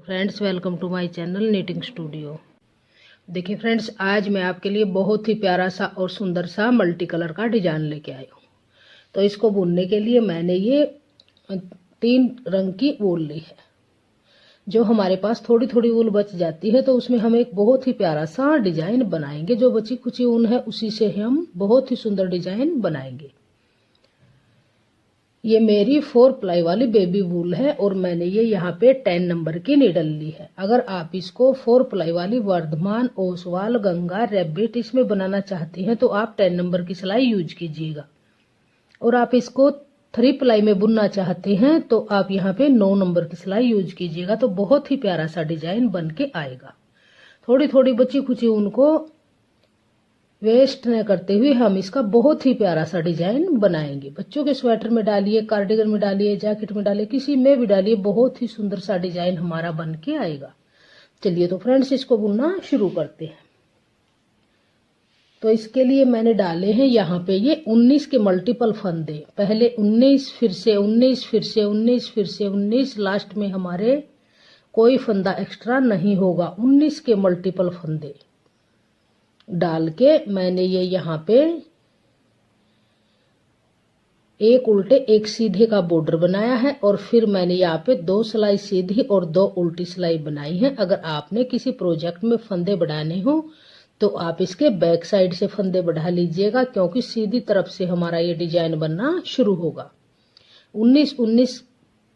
Friends, welcome to my channel knitting studio. देखिए friends, आज मैं आपके लिए बहुत ही प्यारा सा और सुंदर सा मल्टी कलर का डिजाइन लेके आई हूँ। तो इसको बुनने के लिए मैंने ये 3 रंग की वूल ली है। जो हमारे पास थोड़ी थोड़ी वूल बच जाती है तो उसमें हम एक बहुत ही प्यारा सा डिजाइन बनाएंगे। जो बची खुची ऊन है उसी से हम बहुत ही सुंदर डिजाइन बनाएंगे। ये मेरी 4 प्लाई वाली बेबी वूल है और मैंने ये यहाँ पे 10 नंबर की नीडल ली है। अगर आप इसको 4 प्लाई वाली वर्धमान, ओसवाल, गंगा, रैबिट इसमें बनाना चाहती हैं तो आप 10 नंबर की सिलाई यूज कीजिएगा। और आप इसको 3 प्लाई में बुनना चाहते हैं तो आप यहाँ पे 9 नंबर की सिलाई यूज कीजिएगा। तो बहुत ही प्यारा सा डिजाइन बन के आएगा। थोड़ी थोड़ी बची खुची ऊन को वेस्ट न करते हुए हम इसका बहुत ही प्यारा सा डिजाइन बनाएंगे। बच्चों के स्वेटर में डालिए, कार्डिगन में डालिए, जैकेट में डालिए, किसी में भी डालिए, बहुत ही सुंदर सा डिजाइन हमारा बन के आएगा। चलिए तो फ्रेंड्स, इसको बुनना शुरू करते हैं। तो इसके लिए मैंने डाले हैं यहाँ पे ये 19 के मल्टीपल फंदे। पहले 19, फिर से 19, फिर से 19, फिर से 19, लास्ट में हमारे कोई फंदा एक्स्ट्रा नहीं होगा। 19 के मल्टीपल फंदे डाल के मैंने ये यहाँ पे एक उल्टे एक सीधे का बॉर्डर बनाया है और फिर मैंने यहाँ पे 2 सिलाई सीधी और 2 उल्टी सिलाई बनाई है। अगर आपने किसी प्रोजेक्ट में फंदे बढ़ाने हो तो आप इसके बैक साइड से फंदे बढ़ा लीजिएगा, क्योंकि सीधी तरफ से हमारा ये डिजाइन बनना शुरू होगा। 19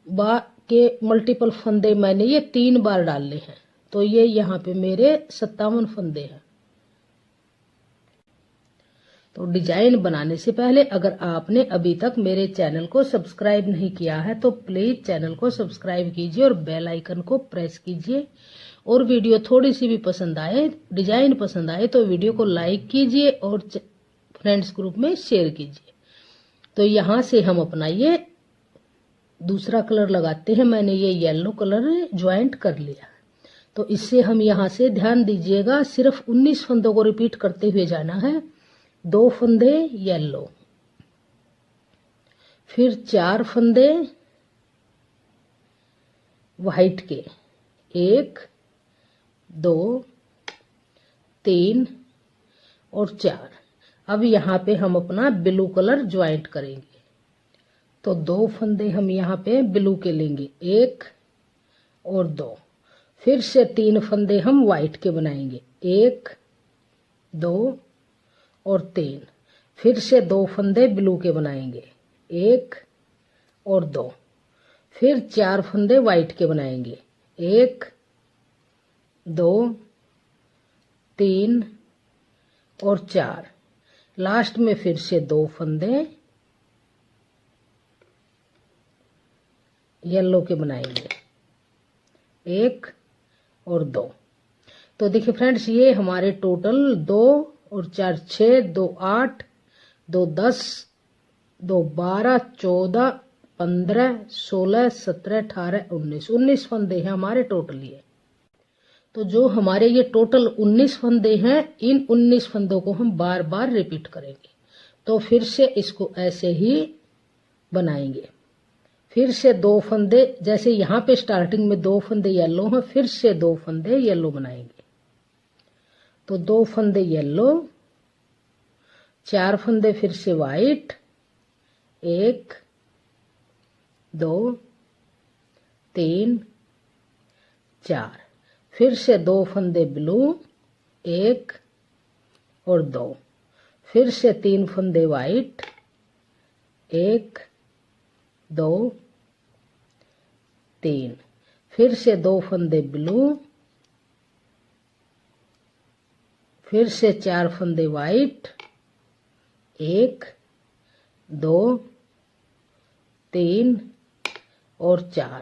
बार के मल्टीपल फंदे मैंने ये 3 बार डाले हैं। तो ये यहाँ पे मेरे 57 फंदे हैं। तो डिजाइन बनाने से पहले अगर आपने अभी तक मेरे चैनल को सब्सक्राइब नहीं किया है तो प्लीज चैनल को सब्सक्राइब कीजिए और बेल आइकन को प्रेस कीजिए। और वीडियो थोड़ी सी भी पसंद आए, डिजाइन पसंद आए तो वीडियो को लाइक कीजिए और फ्रेंड्स ग्रुप में शेयर कीजिए। तो यहाँ से हम अपना ये दूसरा कलर लगाते हैं। मैंने ये येलो कलर ज्वाइंट कर लिया। तो इससे हम यहाँ से ध्यान दीजिएगा, सिर्फ 19 फंदों को रिपीट करते हुए जाना है। 2 फंदे येलो, फिर 4 फंदे व्हाइट के, 1, 2, 3 और 4। अब यहाँ पे हम अपना ब्लू कलर ज्वाइंट करेंगे। तो 2 फंदे हम यहाँ पे ब्लू के लेंगे, 1 और 2। फिर से 3 फंदे हम व्हाइट के बनाएंगे, 1, 2 और 3। फिर से 2 फंदे ब्लू के बनाएंगे, 1 और 2। फिर 4 फंदे व्हाइट के बनाएंगे, 1, 2, 3 और 4। लास्ट में फिर से 2 फंदे येलो के बनाएंगे, 1 और 2। तो देखिए फ्रेंड्स, ये हमारे टोटल 2 और 4 6, 2 8, 2 10, 2 12, 14, 15, 16, 17, 18, 19 फंदे हैं हमारे टोटल ये। तो जो हमारे ये टोटल 19 फंदे हैं, इन 19 फंदों को हम बार बार रिपीट करेंगे। तो फिर से इसको ऐसे ही बनाएंगे। फिर से 2 फंदे, जैसे यहाँ पे स्टार्टिंग में 2 फंदे येलो हैं, फिर से 2 फंदे येलो बनाएंगे। तो 2 फंदे येलो, 4 फंदे फिर से व्हाइट, 1, 2, 3, 4। फिर से 2 फंदे ब्लू, 1 और 2। फिर से 3 फंदे व्हाइट, 1, 2, 3। फिर से 2 फंदे ब्लू, फिर से 4 फंदे व्हाइट, 1, 2, 3 और 4।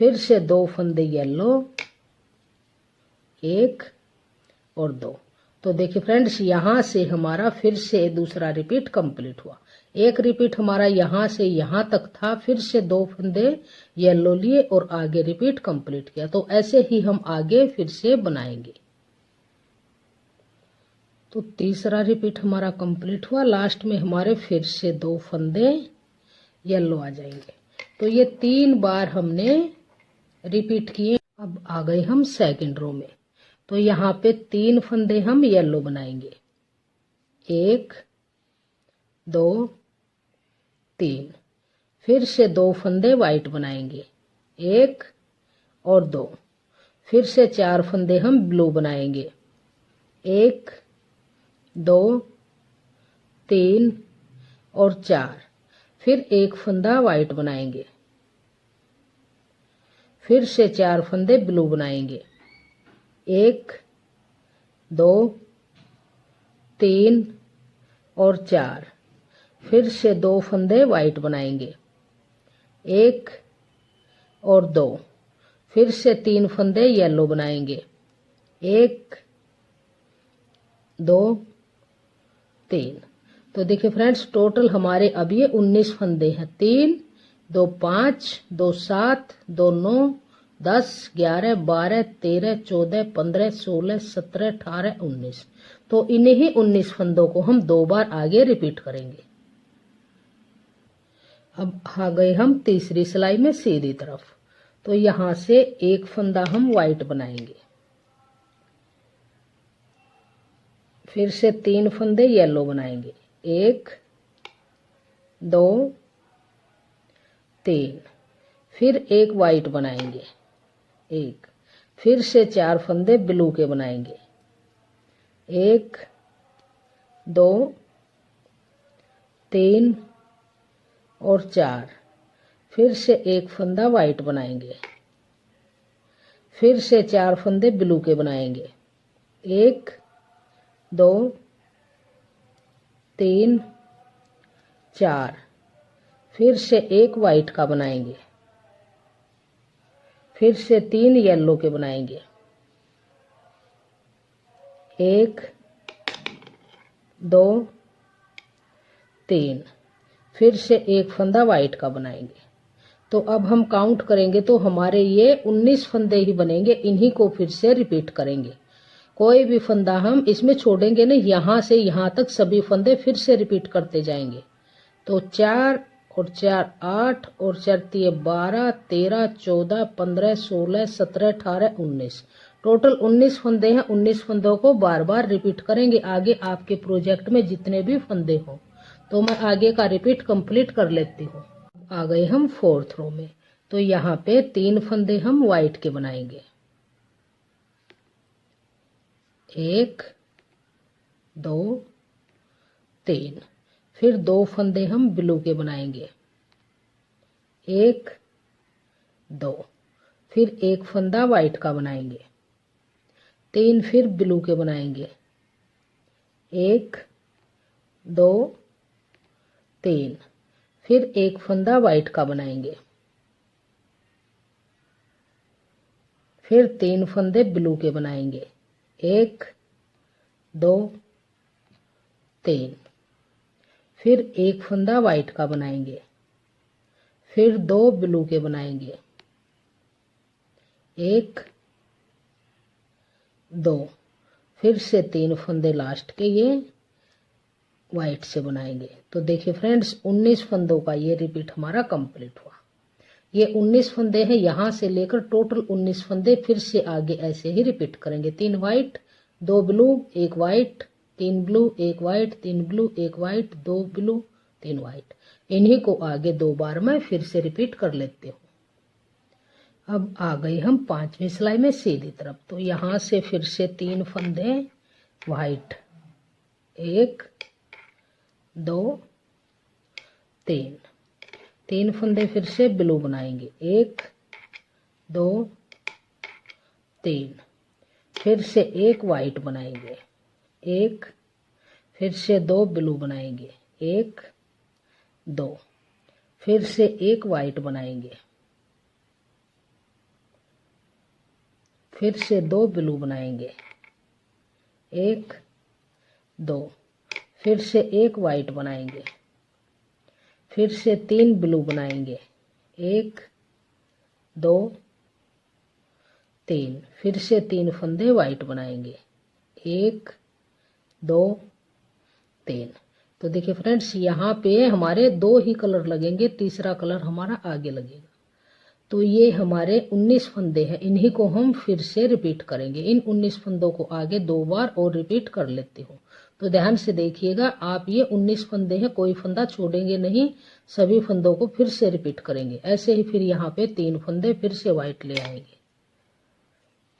फिर से 2 फंदे येलो, 1 और 2। तो देखिए फ्रेंड्स, यहाँ से हमारा फिर से दूसरा रिपीट कंप्लीट हुआ। एक रिपीट हमारा यहाँ से यहाँ तक था, फिर से 2 फंदे येलो लिए और आगे रिपीट कंप्लीट किया। तो ऐसे ही हम आगे फिर से बनाएंगे। तो तीसरा रिपीट हमारा कंप्लीट हुआ। लास्ट में हमारे फिर से 2 फंदे येलो आ जाएंगे। तो ये 3 बार हमने रिपीट किए। अब आ गए हम सेकंड रो में। तो यहाँ पे 3 फंदे हम येलो बनाएंगे, 1 2 3। फिर से 2 फंदे वाइट बनाएंगे, 1 और 2। फिर से 4 फंदे हम ब्लू बनाएंगे, 1 2 3 और 4। फिर 1 फंदा वाइट बनाएंगे, फिर से 4 फंदे ब्लू बनाएंगे, 1 2 3 और 4। फिर से 2 फंदे वाइट बनाएंगे, 1 और 2। फिर से 3 फंदे येलो बनाएंगे, 1 2 3। तो देखिए फ्रेंड्स, टोटल हमारे अब ये 19 फंदे हैं। 3 2 5 2 7 2 9 10 11 12 13 14 15 16 17 18 19। तो इन्हीं ही 19 फंदों को हम 2 बार आगे रिपीट करेंगे। अब आ गए हम तीसरी सिलाई में सीधी तरफ। तो यहां से 1 फंदा हम वाइट बनाएंगे, फिर से 3 फंदे येलो बनाएंगे, 1 2 3। फिर 1 वाइट बनाएंगे, 1। फिर से 4 फंदे ब्लू के बनाएंगे, 1 2 3 और 4। फिर से 1 फंदा वाइट बनाएंगे, फिर से 4 फंदे ब्लू के बनाएंगे, 1 2 3 4। फिर से 1 वाइट का बनाएंगे, फिर से 3 येलो के बनाएंगे, 1 2 3। फिर से 1 फंदा वाइट का बनाएंगे। तो अब हम काउंट करेंगे तो हमारे ये 19 फंदे ही बनेंगे। इन्हीं को फिर से रिपीट करेंगे, कोई भी फंदा हम इसमें छोड़ेंगे नहीं। यहां से यहां तक सभी फंदे फिर से रिपीट करते जाएंगे। तो 4 और 4 8 और 4 12 13 14 15 16 17 18 19। टोटल 19 फंदे हैं। 19 फंदों को बार बार रिपीट करेंगे आगे आपके प्रोजेक्ट में जितने भी फंदे हों। तो मैं आगे का रिपीट कंप्लीट कर लेती हूँ। आ गए हम 4th रो में। तो यहाँ पे 3 फंदे हम वाइट के बनाएंगे, 1 2 3। फिर 2 फंदे हम ब्लू के बनाएंगे, 1 2। फिर 1 फंदा वाइट का बनाएंगे, 3 फिर ब्लू के बनाएंगे, 1 2 3। फिर 1 फंदा वाइट का बनाएंगे, फिर 3 फंदे ब्लू के बनाएंगे, 1 2 3। फिर 1 फंदा वाइट का बनाएंगे, फिर 2 ब्लू के बनाएंगे, 1 2। फिर से 3 फंदे लास्ट के ये वाइट से बनाएंगे। तो देखिए फ्रेंड्स, 19 फंदों का ये रिपीट हमारा कंप्लीट हुआ। ये 19 फंदे हैं, यहां से लेकर टोटल 19 फंदे फिर से आगे ऐसे ही रिपीट करेंगे। 3 white 2 blue 1 white, 3 blue 1 white, 3 blue 1 white, 2 blue 3 white. इन्हीं को आगे 2 बार मैं फिर से रिपीट कर लेती हूँ। अब आ गई हम 5वीं सिलाई में सीधी तरफ। तो यहां से फिर से 3 फंदे वाइट, 1 2 3। 3 फंदे फिर से ब्लू बनाएंगे, 1 2 3। फिर से 1 वाइट बनाएंगे, 1। फिर से 2 ब्लू बनाएंगे, 1 2। फिर से 1 वाइट बनाएंगे, फिर से 2 ब्लू बनाएंगे, 1 2। फिर से 1 वाइट बनाएंगे, फिर से 3 ब्लू बनाएंगे, 1 2 3। फिर से 3 फंदे वाइट बनाएंगे, 1 2 3। तो देखिए फ्रेंड्स, यहाँ पे हमारे 2 ही कलर लगेंगे, तीसरा कलर हमारा आगे लगेगा। तो ये हमारे 19 फंदे हैं, इन्हीं को हम फिर से रिपीट करेंगे। इन 19 फंदों को आगे 2 बार और रिपीट कर लेती हूँ। तो ध्यान से देखिएगा आप, ये 19 फंदे हैं, कोई फंदा छोड़ेंगे नहीं, सभी फंदों को फिर से रिपीट करेंगे। ऐसे ही फिर यहाँ पे 3 फंदे फिर से व्हाइट ले आएंगे।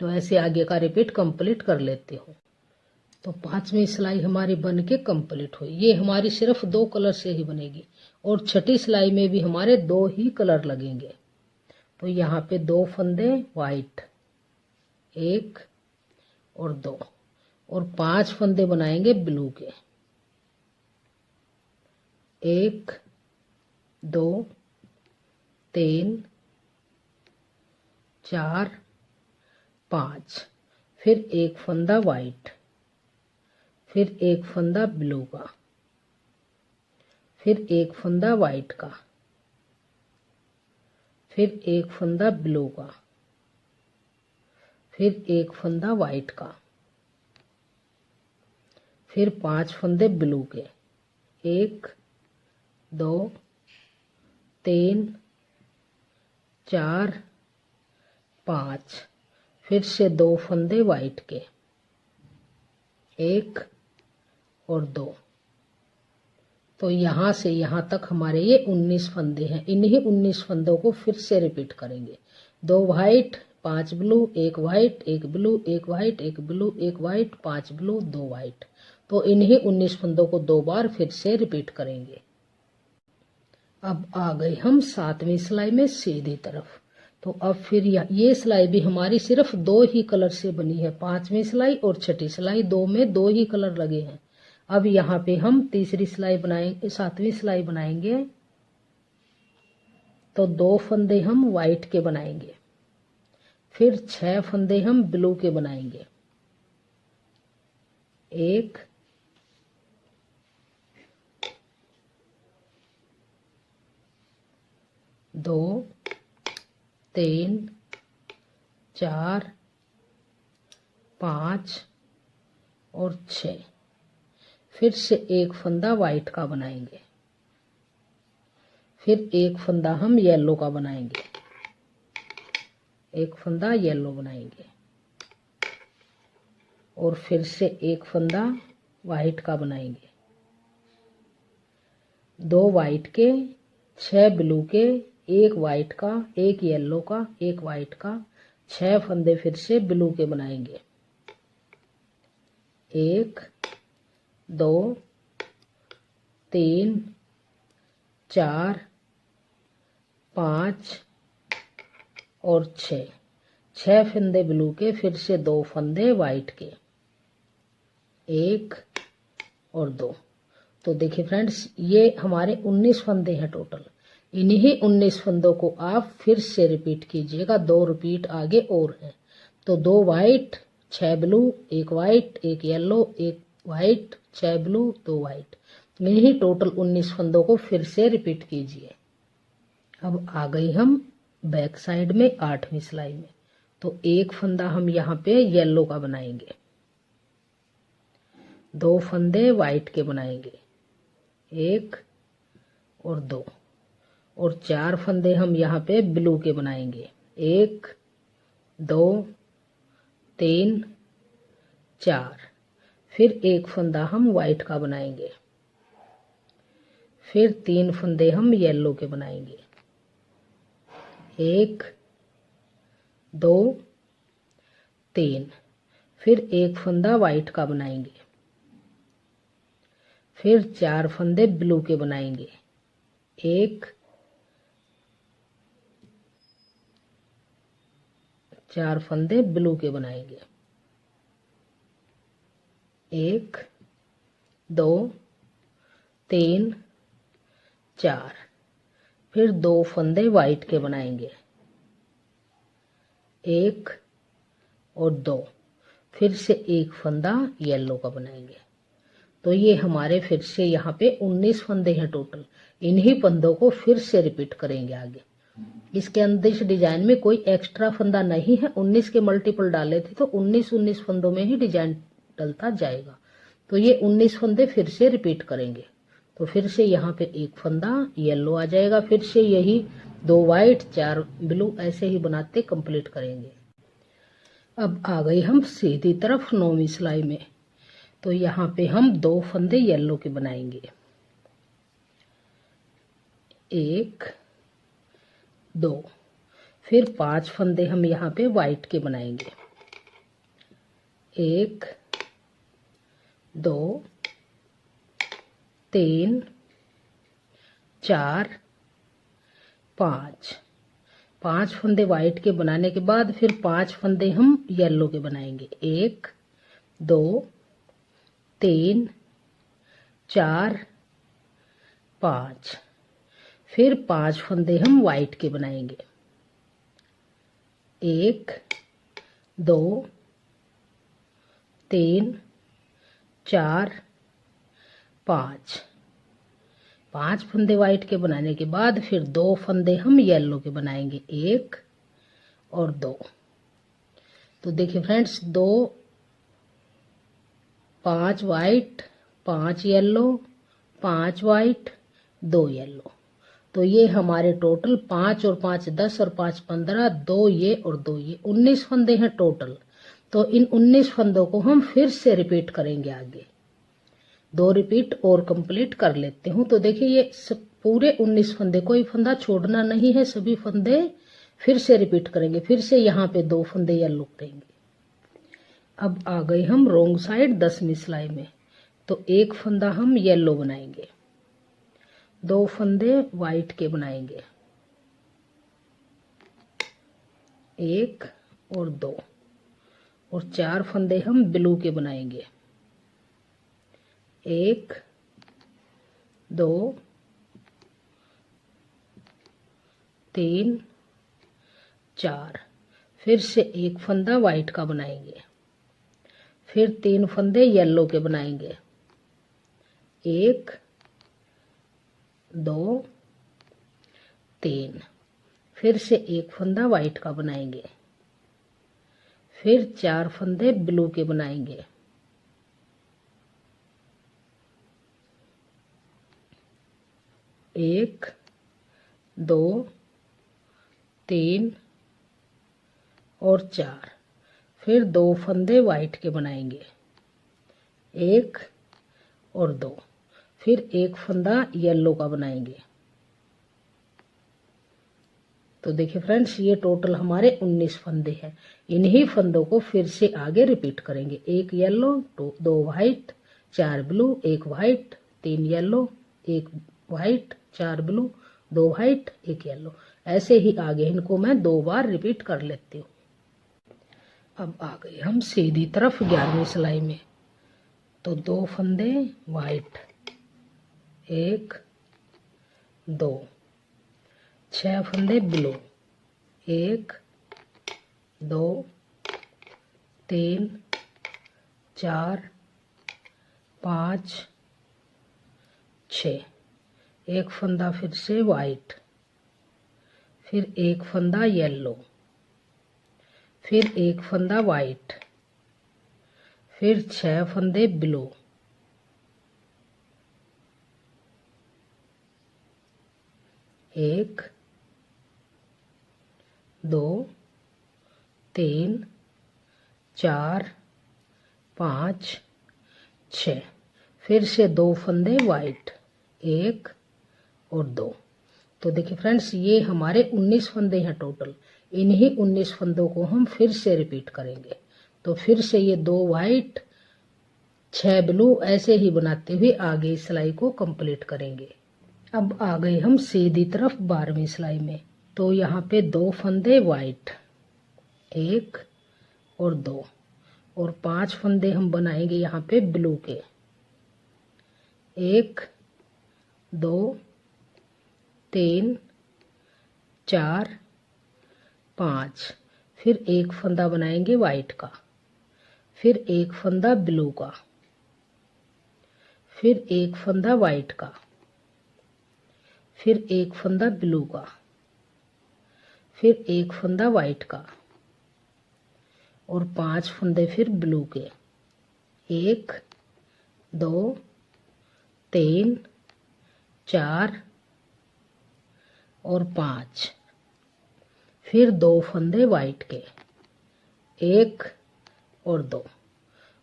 तो ऐसे आगे का रिपीट कंप्लीट कर लेती हूँ। तो 5वीं सिलाई हमारी बन के कंप्लीट हुई। ये हमारी सिर्फ 2 कलर से ही बनेगी और 6ठी सिलाई में भी हमारे 2 ही कलर लगेंगे। तो यहाँ पे 2 फंदे व्हाइट, 1 और 2, और 5 फंदे बनाएंगे ब्लू के, 1 2 3 4 5, फिर 1 फंदा व्हाइट, फिर 1 फंदा ब्लू का, फिर 1 फंदा व्हाइट का, फिर 1 फंदा ब्लू का, फिर 1 फंदा व्हाइट का, फिर 5 फंदे ब्लू के, 1 2 3 4 5, फिर से 2 फंदे व्हाइट के, 1 और 2। तो यहाँ से यहाँ तक हमारे ये 19 फंदे हैं। इन्हीं 19 फंदों को फिर से रिपीट करेंगे। 2 white, 5 blue, 1 white, 1 blue, 1 white, 1 blue, 1 white, 5 blue, 2 white. तो इन्हीं 19 फंदों को 2 बार फिर से रिपीट करेंगे। अब आ गए हम 7वीं सिलाई में सीधी तरफ। तो अब फिर ये सिलाई भी हमारी सिर्फ 2 ही कलर से बनी है। 5वीं सिलाई और 6ठी सिलाई, 2 में 2 ही कलर लगे हैं। अब यहाँ पे हम तीसरी सिलाई बनाएंगे, 7वीं सिलाई बनाएंगे। तो 2 फंदे हम व्हाइट के बनाएंगे, फिर 6 फंदे हम ब्लू के बनाएंगे, 1 2 3 4 5 और 6, फिर से 1 फंदा व्हाइट का बनाएंगे, फिर 1 फंदा हम येलो का बनाएंगे, 1 फंदा येलो बनाएंगे, और फिर से 1 फंदा व्हाइट का बनाएंगे, 2 व्हाइट के, 6 ब्लू के, 1 व्हाइट का, 1 येलो का, 1 व्हाइट का, 6 फंदे फिर से ब्लू के बनाएंगे, 1 2 3 4 5 और 6 फंदे ब्लू के, फिर से 2 फंदे व्हाइट के, 1 और 2। तो देखिए फ्रेंड्स, ये हमारे 19 फंदे हैं टोटल। इन्हीं 19 फंदों को आप फिर से रिपीट कीजिएगा। 2 रिपीट आगे और हैं। तो 2 white, 6 blue, 1 white, 1 yellow, 1 white, 6 blue, 2 white. इन्हीं टोटल 19 फंदों को फिर से रिपीट कीजिए। अब आ गई हम बैक साइड में 8वीं सिलाई में। तो 1 फंदा हम यहाँ पे येलो का बनाएंगे, 2 फंदे व्हाइट के बनाएंगे, 1 और 2, और 4 फंदे हम यहाँ पे ब्लू के बनाएंगे, 1 2 3 4, फिर 1 फंदा हम व्हाइट का बनाएंगे, फिर 3 फंदे हम येलो के बनाएंगे, 1 2 3, फिर 1 फंदा व्हाइट का बनाएंगे, फिर 4 फंदे ब्लू के बनाएंगे, 4 फंदे ब्लू के बनाएंगे, 1 2 3 4, फिर 2 फंदे व्हाइट के बनाएंगे, 1 और 2, फिर से 1 फंदा येलो का बनाएंगे। तो ये हमारे फिर से यहाँ पे 19 फंदे हैं टोटल। इन्हीं फंदों को फिर से रिपीट करेंगे आगे। इसके अंदर इस डिजाइन में कोई एक्स्ट्रा फंदा नहीं है। 19 के मल्टीपल डाले थे तो 19 फंदों में ही डिजाइन डलता जाएगा। तो ये 19 फंदे फिर से रिपीट करेंगे। तो फिर से यहाँ पे 1 फंदा येलो आ जाएगा, फिर से यही 2 वाइट 4 ब्लू, ऐसे ही बनाते कंप्लीट करेंगे। अब आ गई हम सीधी तरफ 9वीं सिलाई में। तो यहाँ पे हम 2 फंदे येलो के बनाएंगे, 1 2, फिर 5 फंदे हम यहाँ पे वाइट के बनाएंगे, 1 2 3 4 5। 5 फंदे वाइट के बनाने के बाद फिर 5 फंदे हम येलो के बनाएंगे, 1 2 3 4 5। फिर 5 फंदे हम वाइट के बनाएंगे, 1 2 3 4 5। 5 फंदे वाइट के बनाने के बाद फिर 2 फंदे हम येलो के बनाएंगे, 1 और 2। तो देखिए friends, 2 5 white 5 yellow, 5 white 2 yellow. तो ये हमारे टोटल 5 और 5 10 और 5 15, 2 ये और 2 ये 19 फंदे हैं टोटल। तो इन 19 फंदों को हम फिर से रिपीट करेंगे आगे। 2 रिपीट और कंप्लीट कर लेते हूँ। तो देखिए ये पूरे 19 फंदे, कोई फंदा छोड़ना नहीं है, सभी फंदे फिर से रिपीट करेंगे। फिर से यहाँ पे 2 फंदे येलो करेंगे। अब आ गए हम रोंग साइड 10वीं सिलाई में। तो 1 फंदा हम येलो बनाएंगे, 2 फंदे वाइट के बनाएंगे, 1 और 2, और 4 फंदे हम ब्लू के बनाएंगे, 1 2 3 4। फिर से 1 फंदा वाइट का बनाएंगे, फिर 3 फंदे येलो के बनाएंगे, 1 2 3। फिर से 1 फंदा वाइट का बनाएंगे, फिर 4 फंदे ब्लू के बनाएंगे, 1 2 3 और 4। फिर 2 फंदे वाइट के बनाएंगे, 1 और 2। फिर 1 फंदा येलो का बनाएंगे। तो देखिए फ्रेंड्स, ये टोटल हमारे 19 फंदे हैं। इन्हीं फंदों को फिर से आगे रिपीट करेंगे। 1 yellow 2 white 4 blue, 1 white 3 yellow, 1 white 4 blue, 2 white 1 yellow. ऐसे ही आगे इनको मैं 2 बार रिपीट कर लेती हूँ। अब आ गए हम सीधी तरफ 11वीं सिलाई में। तो 2 फंदे वाइट, 1 2, 6 फंदे ब्लू, 1 2 3 4 5 6। 1 फंदा फिर से वाइट, फिर 1 फंदा येलो, फिर 1 फंदा वाइट, फिर 6 फंदे ब्लू, 1 2 3 4 5 6। फिर से 2 फंदे वाइट, 1 और 2। तो देखिए फ्रेंड्स, ये हमारे 19 फंदे हैं टोटल। इन्हीं 19 फंदों को हम फिर से रिपीट करेंगे। तो फिर से ये 2 वाइट 6 ब्लू, ऐसे ही बनाते हुए आगे इस सिलाई को कंप्लीट करेंगे। अब आ गए हम सीधी तरफ 12वीं सिलाई में। तो यहाँ पे 2 फंदे वाइट, 1 और 2, और 5 फंदे हम बनाएंगे यहाँ पे ब्लू के, 1 2 3 4 5। फिर 1 फंदा बनाएंगे वाइट का, फिर 1 फंदा ब्लू का, फिर 1 फंदा वाइट का, फिर 1 फंदा ब्लू का, फिर 1 फंदा वाइट का, और 5 फंदे फिर ब्लू के, 1 2 3 4 और 5, फिर 2 फंदे वाइट के, 1 और 2।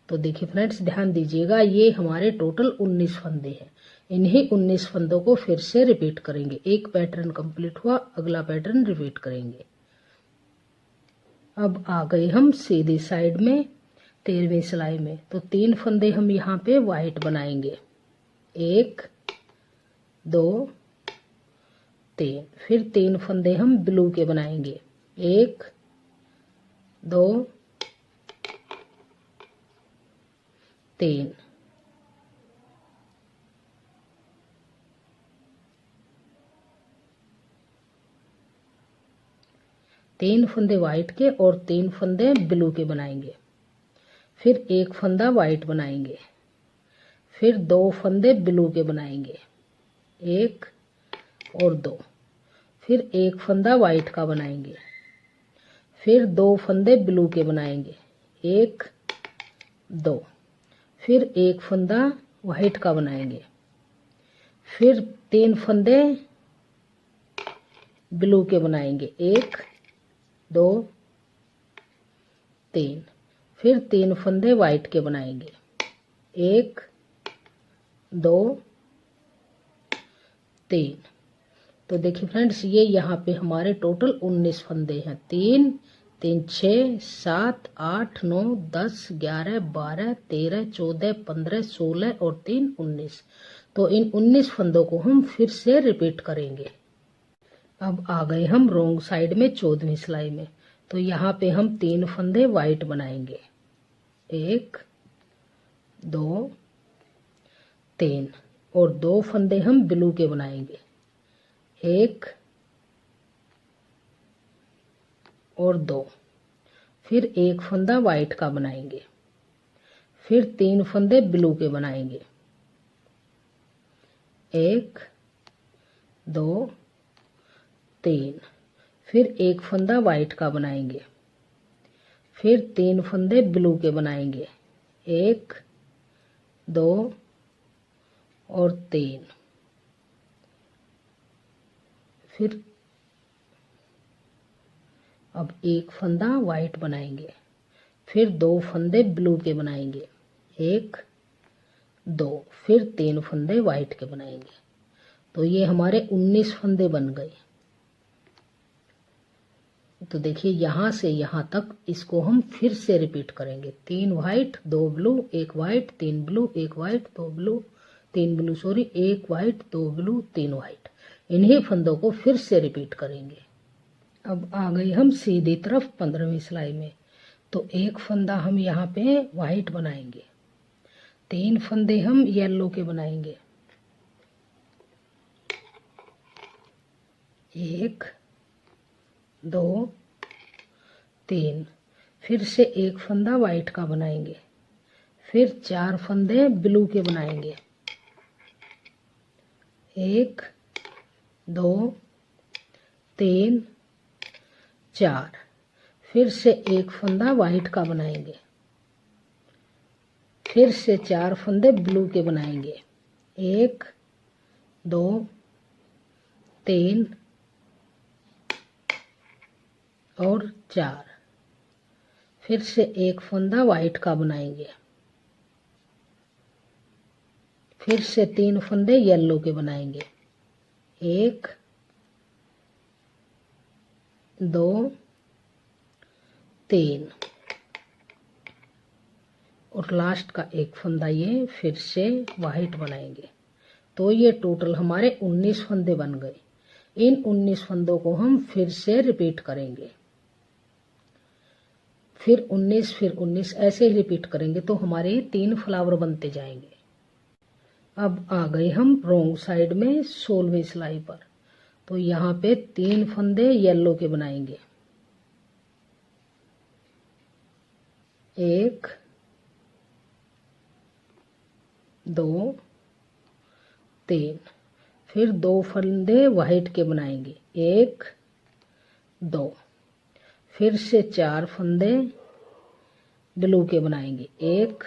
तो देखिए फ्रेंड्स, ध्यान दीजिएगा, ये हमारे टोटल 19 फंदे हैं। इन्हीं 19 फंदों को फिर से रिपीट करेंगे। एक पैटर्न कंप्लीट हुआ, अगला पैटर्न रिपीट करेंगे। अब आ गए हम सीधी साइड में 13वीं सिलाई में। तो 3 फंदे हम यहाँ पे वाइट बनाएंगे, 1 2 3। फिर 3 फंदे हम ब्लू के बनाएंगे, 1 2 3। तीन फंदे वाइट के और 3 फंदे ब्लू के बनाएंगे। फिर 1 फंदा वाइट बनाएंगे, फिर 2 फंदे ब्लू के बनाएंगे, 1 और 2। फिर 1 फंदा वाइट का बनाएंगे, फिर 2 फंदे ब्लू के बनाएंगे, 1 2। फिर 1 फंदा वाइट का बनाएंगे, फिर 3 फंदे ब्लू के बनाएंगे, 1 2 3। फिर 3 फंदे वाइट के बनाएंगे, 1 2 3। तो देखिए फ्रेंड्स, ये यहाँ पे हमारे टोटल 19 फंदे हैं। 3 3 6 7 8 9 10 11 12 13 14 15 16 और 3 19। तो इन 19 फंदों को हम फिर से रिपीट करेंगे। अब आ गए हम रोंग साइड में 14वीं सिलाई में। तो यहाँ पे हम 3 फंदे वाइट बनाएंगे, 1 2 3। और 2 फंदे हम ब्लू के बनाएंगे, 1 और 2। फिर 1 फंदा वाइट का बनाएंगे, फिर 3 फंदे ब्लू के बनाएंगे, 1 2 3। फिर 1 फंदा वाइट का बनाएंगे, फिर 3 फंदे ब्लू के बनाएंगे, 1 2 और 3। फिर अब 1 फंदा वाइट बनाएंगे, फिर 2 फंदे ब्लू के बनाएंगे, 1 2। फिर 3 फंदे वाइट के बनाएंगे। तो ये हमारे 19 फंदे बन गए। तो देखिए, यहाँ से यहाँ तक इसको हम फिर से रिपीट करेंगे। 3 white 2 blue, 1 white 3 blue, 1 white 2 blue 3 blue, 1 white 2 blue 3 white. इन्हीं फंदों को फिर से रिपीट करेंगे। अब आ गई हम सीधी तरफ 15वीं सिलाई में। तो 1 फंदा हम यहाँ पे वाइट बनाएंगे, 3 फंदे हम येलो के बनाएंगे, 1 2 3। फिर से 1 फंदा वाइट का बनाएंगे, फिर 4 फंदे ब्लू के बनाएंगे, 1 2 3 4। फिर से 1 फंदा वाइट का बनाएंगे, फिर से 4 फंदे ब्लू के बनाएंगे, 1 2 3 और 4। फिर से 1 फंदा वाइट का बनाएंगे, फिर से 3 फंदे येलो के बनाएंगे, 1 2 3 और लास्ट का 1 फंदा ये फिर से वाइट बनाएंगे। तो ये टोटल हमारे 19 फंदे बन गए। इन 19 फंदों को हम फिर से रिपीट करेंगे, फिर 19 ऐसे ही रिपीट करेंगे। तो हमारे 3 फ्लावर बनते जाएंगे। अब आ गए हम रोंग साइड में 16वीं सिलाई पर। तो यहाँ पे 3 फंदे येलो के बनाएंगे, 1 2 3। फिर 2 फंदे वाइट के बनाएंगे, 1 2। फिर से 4 फंदे ब्लू के बनाएंगे, 1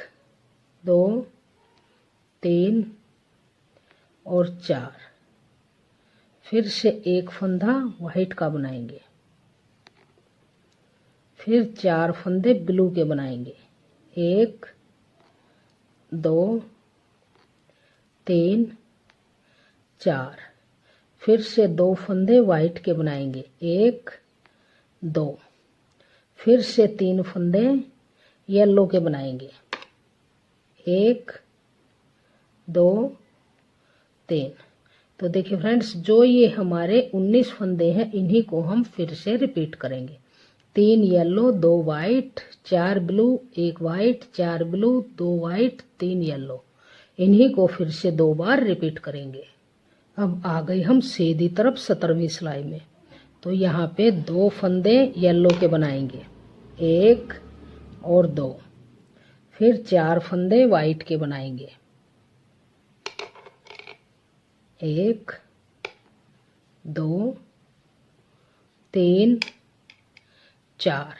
2 3 और 4। फिर से एक फंदा वाइट का बनाएंगे, फिर 4 फंदे ब्लू के बनाएंगे, 1 2 3 4, फिर से 2 फंदे वाइट के बनाएंगे, 1 2, फिर से 3 फंदे येलो के बनाएंगे, 1 2 3। तो देखिए फ्रेंड्स, जो ये हमारे 19 फंदे हैं इन्हीं को हम फिर से रिपीट करेंगे। 3 yellow 2 white 4 blue 1 white 4 blue 2 white 3 yellow, इन्हीं को फिर से 2 बार रिपीट करेंगे। अब आ गई हम सीधी तरफ 17वीं सिलाई में। तो यहाँ पे 2 फंदे येलो के बनाएंगे, 1 और 2, फिर 4 फंदे वाइट के बनाएंगे, 1 2 3 4,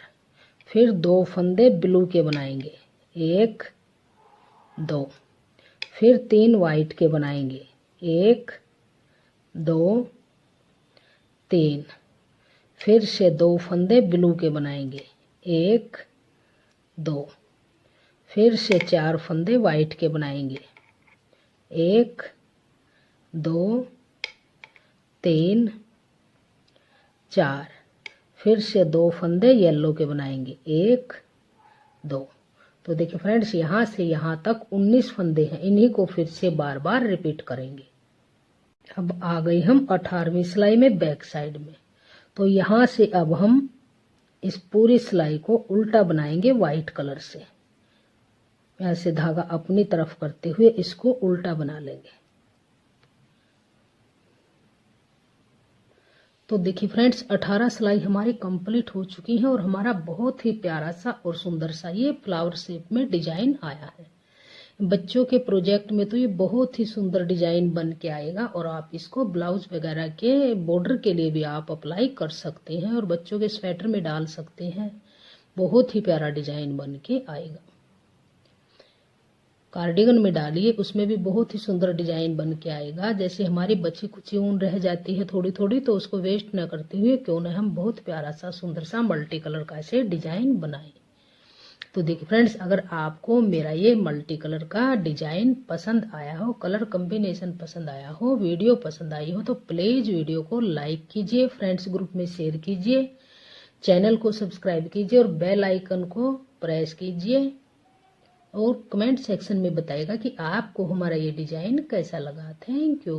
फिर 2 फंदे ब्लू के बनाएंगे, 1 2, फिर 3 वाइट के बनाएंगे, 1 2 3, फिर से 2 फंदे ब्लू के बनाएंगे, 1 2, फिर से 4 फंदे वाइट के बनाएंगे, 1 2 3 4, फिर से 2 फंदे येलो के बनाएंगे, 1 2। तो देखिए फ्रेंड्स, यहाँ से यहाँ तक 19 फंदे हैं, इन्हीं को फिर से बार बार रिपीट करेंगे। अब आ गई हम 18वीं सिलाई में बैक साइड में। तो यहाँ से अब हम इस पूरी सिलाई को उल्टा बनाएंगे वाइट कलर से। ऐसे धागा अपनी तरफ करते हुए इसको उल्टा बना लेंगे। तो देखिए फ्रेंड्स, 18 सिलाई हमारी कंप्लीट हो चुकी है और हमारा बहुत ही प्यारा सा और सुंदर सा ये फ्लावर शेप में डिजाइन आया है। बच्चों के प्रोजेक्ट में तो ये बहुत ही सुंदर डिजाइन बन के आएगा और आप इसको ब्लाउज वगैरह के बॉर्डर के लिए भी आप अप्लाई कर सकते हैं और बच्चों के स्वेटर में डाल सकते हैं। बहुत ही प्यारा डिजाइन बन के आएगा। कार्डिगन में डालिए, उसमें भी बहुत ही सुंदर डिजाइन बन के आएगा। जैसे हमारी बची कुची ऊन रह जाती है थोड़ी थोड़ी, तो उसको वेस्ट न करते हुए क्यों न हम बहुत प्यारा सा सुंदर सा मल्टी कलर का ऐसे डिजाइन बनाएं। तो देखिए फ्रेंड्स, अगर आपको मेरा ये मल्टी कलर का डिजाइन पसंद आया हो, कलर कॉम्बिनेशन पसंद आया हो, वीडियो पसंद आई हो, तो प्लीज वीडियो को लाइक कीजिए, फ्रेंड्स ग्रुप में शेयर कीजिए, चैनल को सब्सक्राइब कीजिए और बेल आइकन को प्रेस कीजिए और कमेंट सेक्शन में बताइएगा कि आपको हमारा ये डिजाइन कैसा लगा। Thank you.